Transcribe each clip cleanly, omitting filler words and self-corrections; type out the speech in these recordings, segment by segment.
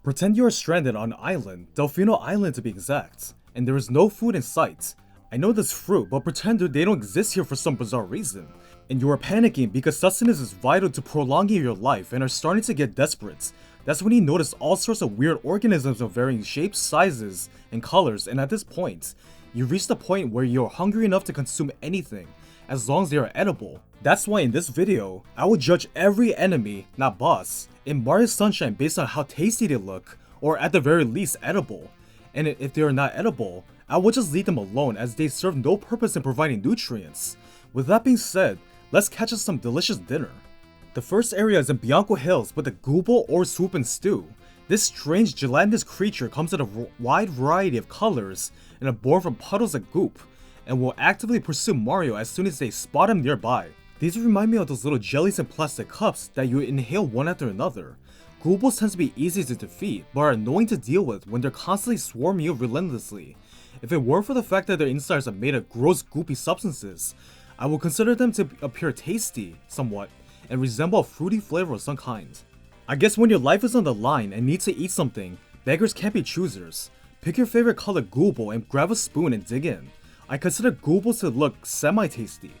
Pretend you are stranded on an island, Delfino Island to be exact, and there is no food in sight. I know this fruit, but pretend they don't exist here for some bizarre reason. And you are panicking because sustenance is vital to prolonging your life and are starting to get desperate. That's when you notice all sorts of weird organisms of varying shapes, sizes, and colors, and at this point, you reach the point where you're hungry enough to consume anything, as long as they are edible. That's why in this video, I will judge every enemy, not boss, in Mario Sunshine based on how tasty they look, or at the very least edible. And if they are not edible, I will just leave them alone as they serve no purpose in providing nutrients. With that being said, let's catch us some delicious dinner. The first area is in Bianco Hills with the gooble or swoop and stew. This strange gelatinous creature comes in a wide variety of colors and are born from puddles of goop, and will actively pursue Mario as soon as they spot him nearby. These remind me of those little jellies in plastic cups that you inhale one after another. Goobles tend to be easy to defeat, but are annoying to deal with when they're constantly swarming you relentlessly. If it weren't for the fact that their insides are made of gross goopy substances, I would consider them to appear tasty, somewhat, and resemble a fruity flavor of some kind. I guess when your life is on the line and need to eat something, beggars can't be choosers. Pick your favorite color gooble and grab a spoon and dig in. I consider goobles to look semi-tasty.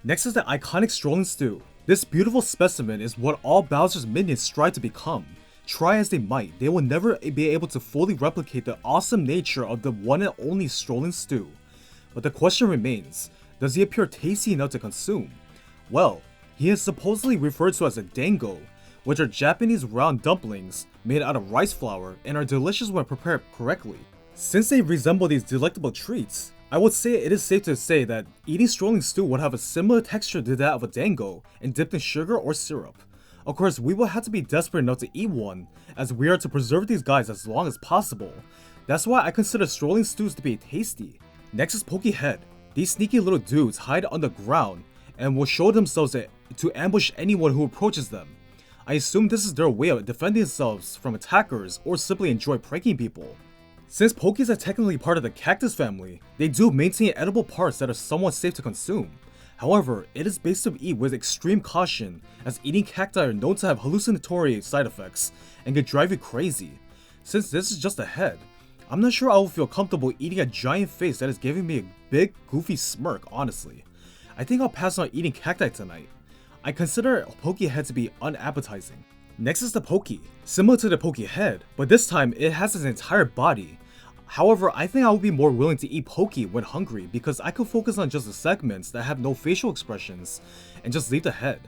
Next is the iconic strolling stew. This beautiful specimen is what all Bowser's minions strive to become. Try as they might, they will never be able to fully replicate the awesome nature of the one and only strolling stew. But the question remains, does he appear tasty enough to consume? Well, he is supposedly referred to as a dango, which are Japanese round dumplings made out of rice flour and are delicious when prepared correctly. Since they resemble these delectable treats, I would say it is safe to say that eating strolling stew would have a similar texture to that of a dango and dipped in sugar or syrup. Of course, we will have to be desperate enough to eat one, as we are to preserve these guys as long as possible. That's why I consider strolling stews to be tasty. Next is Poke Head. These sneaky little dudes hide on the ground and will show themselves to ambush anyone who approaches them. I assume this is their way of defending themselves from attackers or simply enjoy pranking people. Since Pokies are technically part of the cactus family, they do maintain edible parts that are somewhat safe to consume. However, it is best to eat with extreme caution, as eating cacti are known to have hallucinatory side effects and can drive you crazy. Since this is just a head, I'm not sure I will feel comfortable eating a giant face that is giving me a big goofy smirk, honestly. I think I'll pass on eating cacti tonight. I consider Poke Head to be unappetizing. Next is the Poke, similar to the Poke Head, but this time it has its entire body. However, I think I would be more willing to eat Poke when hungry because I could focus on just the segments that have no facial expressions and just leave the head.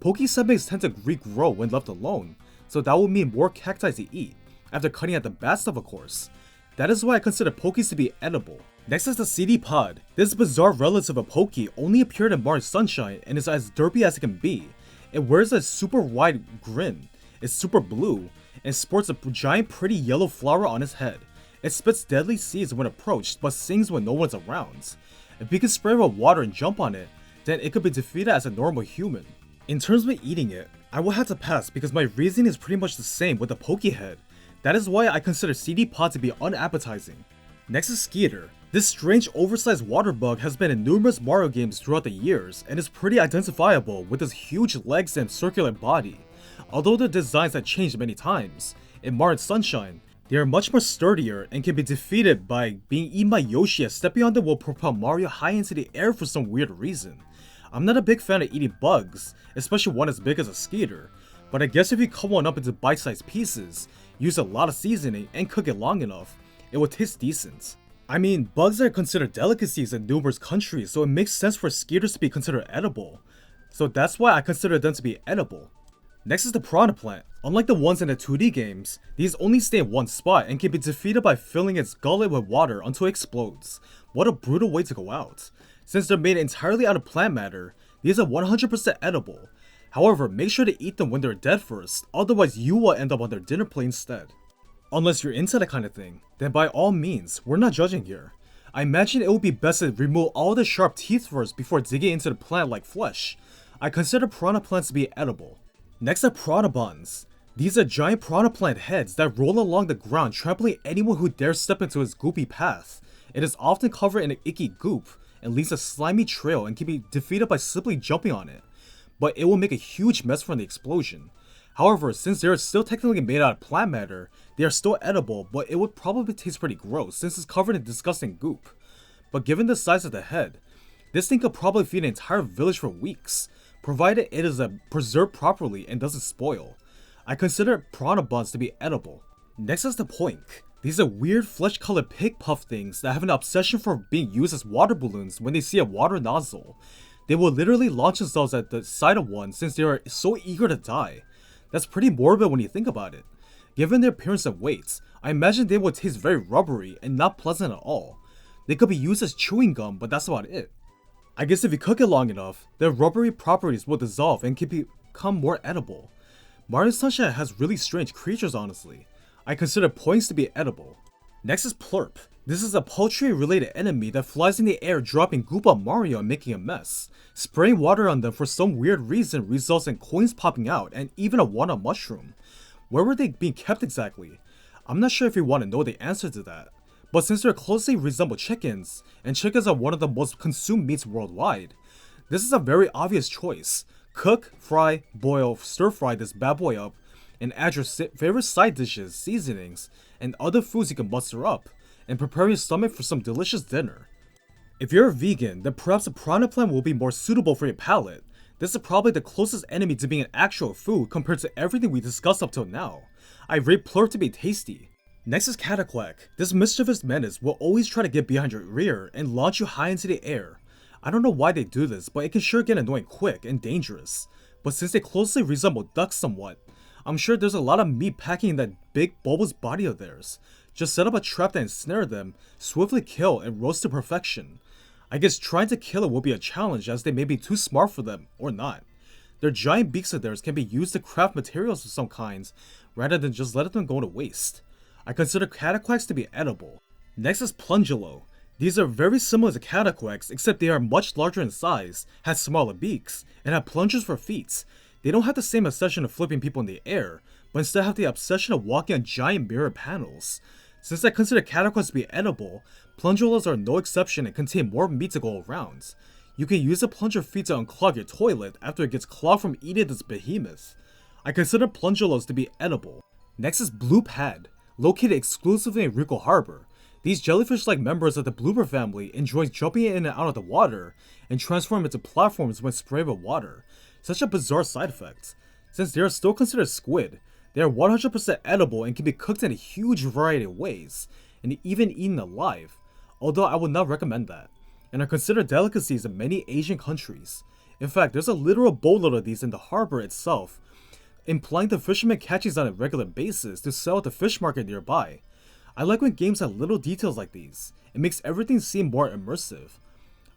Poke segments tend to regrow when left alone, so that would mean more cacti to eat, after cutting out the bad stuff of course. That is why I consider Pokes to be edible. Next is the CD Pod. This bizarre relative of Poke only appeared in Mario Sunshine and is as derpy as it can be. It wears a super wide grin, is super blue, and sports a giant pretty yellow flower on its head. It spits deadly seeds when approached, but sings when no one's around. If you can spray it with water and jump on it, then it could be defeated as a normal human. In terms of eating it, I will have to pass because my reasoning is pretty much the same with the Poke Head. That is why I consider CD Pod to be unappetizing. Next is Skeeter. This strange oversized water bug has been in numerous Mario games throughout the years and is pretty identifiable with his huge legs and circular body. Although the designs have changed many times, in Mario Sunshine, they are much more sturdier and can be defeated by being eaten by Yoshi, as stepping on them will propel Mario high into the air for some weird reason. I'm not a big fan of eating bugs, especially one as big as a Skeeter, but I guess if you cut one up into bite-sized pieces, use a lot of seasoning, and cook it long enough, it will taste decent. I mean, bugs are considered delicacies in numerous countries, so it makes sense for Skeeters to be considered edible. So that's why I consider them to be edible. Next is the Piranha Plant. Unlike the ones in the 2D games, these only stay in one spot and can be defeated by filling its gullet with water until it explodes. What a brutal way to go out. Since they're made entirely out of plant matter, these are 100% edible. However, make sure to eat them when they're dead first, otherwise you will end up on their dinner plate instead. Unless you're into that kind of thing, then by all means, we're not judging here. I imagine it would be best to remove all the sharp teeth first before digging into the plant like flesh. I consider piranha plants to be edible. Next are piranha buns. These are giant piranha plant heads that roll along the ground, trampling anyone who dares step into its goopy path. It is often covered in icky goop and leaves a slimy trail and can be defeated by simply jumping on it. But it will make a huge mess from the explosion. However, since they are still technically made out of plant matter, they are still edible, but it would probably taste pretty gross since it's covered in disgusting goop. But given the size of the head, this thing could probably feed an entire village for weeks, provided it is preserved properly and doesn't spoil. I consider piranha buns to be edible. Next is the poink. These are weird flesh-colored pig puff things that have an obsession for being used as water balloons when they see a water nozzle. They will literally launch themselves at the sight of one since they are so eager to die. That's pretty morbid when you think about it. Given their appearance and weight, I imagine they would taste very rubbery and not pleasant at all. They could be used as chewing gum, but that's about it. I guess if you cook it long enough, their rubbery properties will dissolve and can become more edible. Mario Sunshine has really strange creatures, honestly. I consider points to be edible. Next is Plurp. This is a poultry-related enemy that flies in the air dropping goop on Mario and making a mess. Spraying water on them for some weird reason results in coins popping out and even a walnut mushroom. Where were they being kept exactly? I'm not sure if you want to know the answer to that. But since they closely resemble chickens, and chickens are one of the most consumed meats worldwide, this is a very obvious choice. Cook, fry, boil, stir-fry this bad boy up, and add your favorite side dishes, seasonings, and other foods you can muster up, and prepare your stomach for some delicious dinner. If you're a vegan, then perhaps a piranha plant will be more suitable for your palate. This is probably the closest enemy to being an actual food compared to everything we discussed up till now. I rate Plurp to be tasty. Next is Cactus-like. This mischievous menace will always try to get behind your rear and launch you high into the air. I don't know why they do this, but it can sure get annoying quick and dangerous. But since they closely resemble ducks somewhat, I'm sure there's a lot of meat packing in that big bulbous body of theirs. Just set up a trap that ensnare them, swiftly kill, and roast to perfection. I guess trying to kill it will be a challenge as they may be too smart for them, or not. Their giant beaks of theirs can be used to craft materials of some kinds, rather than just letting them go to waste. I consider cataquacks to be edible. Next is Plungelo. These are very similar to cataquacks, except they are much larger in size, have smaller beaks, and have plungers for feet. They don't have the same obsession of flipping people in the air, but instead have the obsession of walking on giant mirror panels. Since I consider cataquacks to be edible, plungelos are no exception and contain more meat to go around. You can use the plunger feet to unclog your toilet after it gets clogged from eating this behemoth. I consider plungelos to be edible. Next is Blue Pad. Located exclusively in Rico Harbor, these jellyfish-like members of the blooper family enjoy jumping in and out of the water and transform into platforms when sprayed with water. Such a bizarre side effect. Since they are still considered squid, they are 100% edible and can be cooked in a huge variety of ways, and even eaten alive, although I would not recommend that, and are considered delicacies in many Asian countries. In fact, there's a literal boatload of these in the harbor itself, implying the fishermen catch these on a regular basis to sell at the fish market nearby. I like when games have little details like these. It makes everything seem more immersive.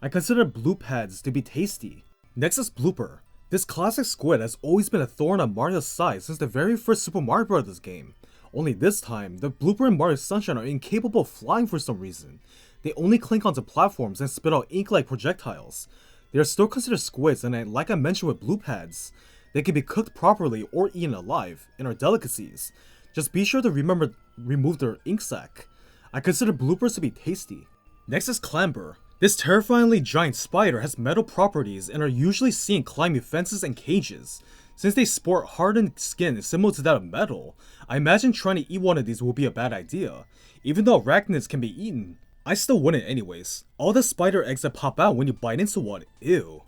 I consider blue pads to be tasty. Next is Blooper. This classic squid has always been a thorn on Mario's side since the very first Super Mario Bros. Game. Only this time, the Blooper and Mario Sunshine are incapable of flying for some reason. They only clink onto platforms and spit out ink-like projectiles. They are still considered squids, and like I mentioned with blue pads, they can be cooked properly or eaten alive, and are delicacies. Just be sure to remove their ink sac. I consider bloopers to be tasty. Next is Clamber. This terrifyingly giant spider has metal properties and are usually seen climbing fences and cages. Since they sport hardened skin similar to that of metal, I imagine trying to eat one of these will be a bad idea. Even though arachnids can be eaten, I still wouldn't anyways. All the spider eggs that pop out when you bite into one, ew.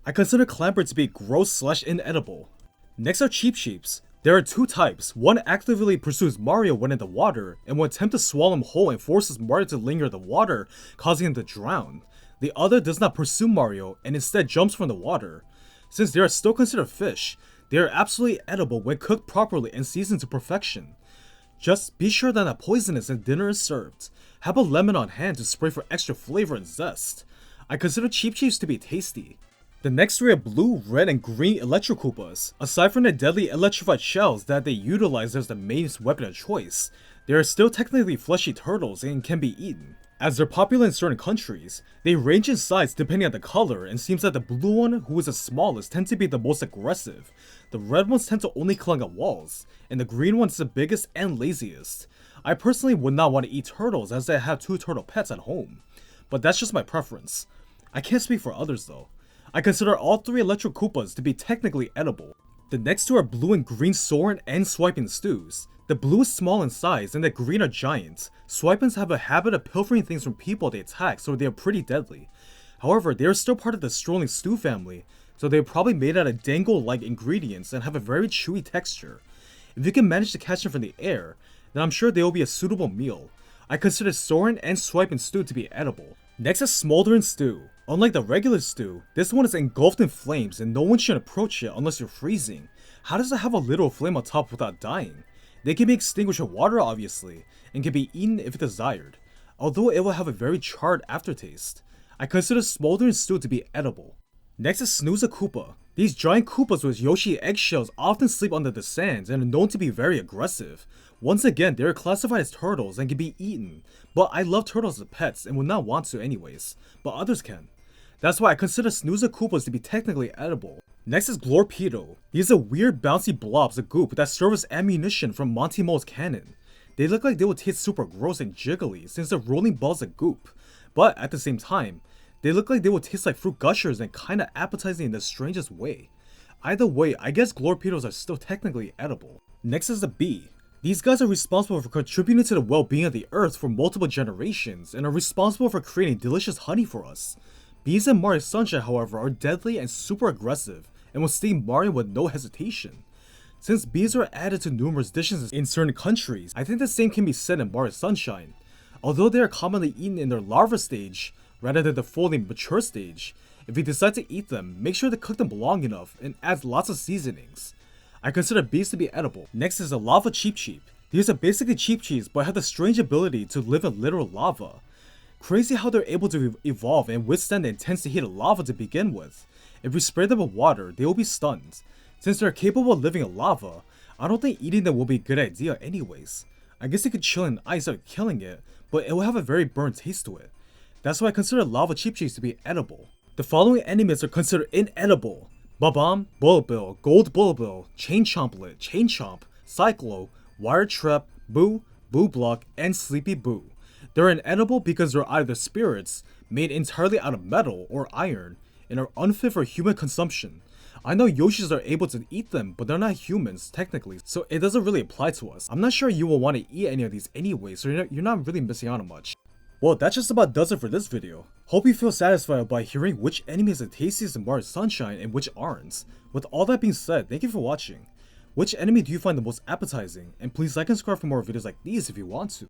I consider Clamber to be gross/inedible. Next are Cheep Cheeps. There are two types. One actively pursues Mario when in the water, and will attempt to swallow him whole and forces Mario to linger in the water, causing him to drown. The other does not pursue Mario, and instead jumps from the water. Since they are still considered fish, they are absolutely edible when cooked properly and seasoned to perfection. Just be sure that not poisonous and dinner is served. Have a lemon on hand to spray for extra flavor and zest. I consider Cheep Cheeps to be tasty. The next three are blue, red, and green Electrokoopas. Aside from the deadly electrified shells that they utilize as the main weapon of choice, they are still technically fleshy turtles and can be eaten. As they're popular in certain countries, they range in size depending on the color, and seems that the blue one, who is the smallest, tends to be the most aggressive. The red ones tend to only cling on walls, and the green one's the biggest and laziest. I personally would not want to eat turtles as I have 2 turtle pets at home, but that's just my preference. I can't speak for others though. I consider all 3 Electrokoopas to be technically edible. The next two are blue and green soren and swiping stews. The blue is small in size and the green are giant. Swipings have a habit of pilfering things from people they attack, so they are pretty deadly. However, they are still part of the strolling stew family, so they are probably made out of dangle-like ingredients and have a very chewy texture. If you can manage to catch them from the air, then I'm sure they will be a suitable meal. I consider soren and swiping stew to be edible. Next is smoldering stew. Unlike the regular stew, this one is engulfed in flames and no one should approach it unless you're freezing. How does it have a little flame on top without dying? They can be extinguished with water obviously, and can be eaten if desired, although it will have a very charred aftertaste. I consider smoldering stew to be edible. Next is snooze a Koopa. These giant Koopas with Yoshi eggshells often sleep under the sands and are known to be very aggressive. Once again, they are classified as turtles and can be eaten, but I love turtles as pets and would not want to anyways, but others can. That's why I consider snooze a Koopas to be technically edible. Next is Glorpedo. These are weird bouncy blobs of goop that serve as ammunition from Monty Mole's cannon. They look like they would taste super gross and jiggly since they're rolling balls of goop, but at the same time, they look like they would taste like fruit gushers and kinda appetizing in the strangest way. Either way, I guess Glorpedos are still technically edible. Next is the bee. These guys are responsible for contributing to the well-being of the earth for multiple generations and are responsible for creating delicious honey for us. Bees in Mario Sunshine, however, are deadly and super aggressive and will sting Mario with no hesitation. Since bees are added to numerous dishes in certain countries, I think the same can be said in Mario Sunshine. Although they are commonly eaten in their larva stage, rather than the fully mature stage, if you decide to eat them, make sure to cook them long enough and add lots of seasonings. I consider bees to be edible. Next is the lava Cheep Cheep. These are basically Cheep Cheeps but have the strange ability to live in literal lava. Crazy how they're able to evolve and withstand the intense heat of lava to begin with. If we spray them with water, they will be stunned. Since they're capable of living in lava, I don't think eating them will be a good idea anyways. I guess you could chill in ice without killing it, but it will have a very burnt taste to it. That's why I consider lava Cheep Cheeps to be edible. The following enemies are considered inedible: Babam, Bullbill, Gold Bullbill, Chain Chomplet, Chain Chomp, Cyclo, Wire Trap, Boo, Boo Block, and Sleepy Boo. They're inedible because they're either spirits, made entirely out of metal or iron, and are unfit for human consumption. I know Yoshis are able to eat them, but they're not humans, technically, so it doesn't really apply to us. I'm not sure you will want to eat any of these anyway, so you're not really missing out on much. Well, that just about does it for this video. Hope you feel satisfied by hearing which enemy is the tastiest in Mario Sunshine and which aren't. With all that being said, thank you for watching. Which enemy do you find the most appetizing? And please like and subscribe for more videos like these if you want to.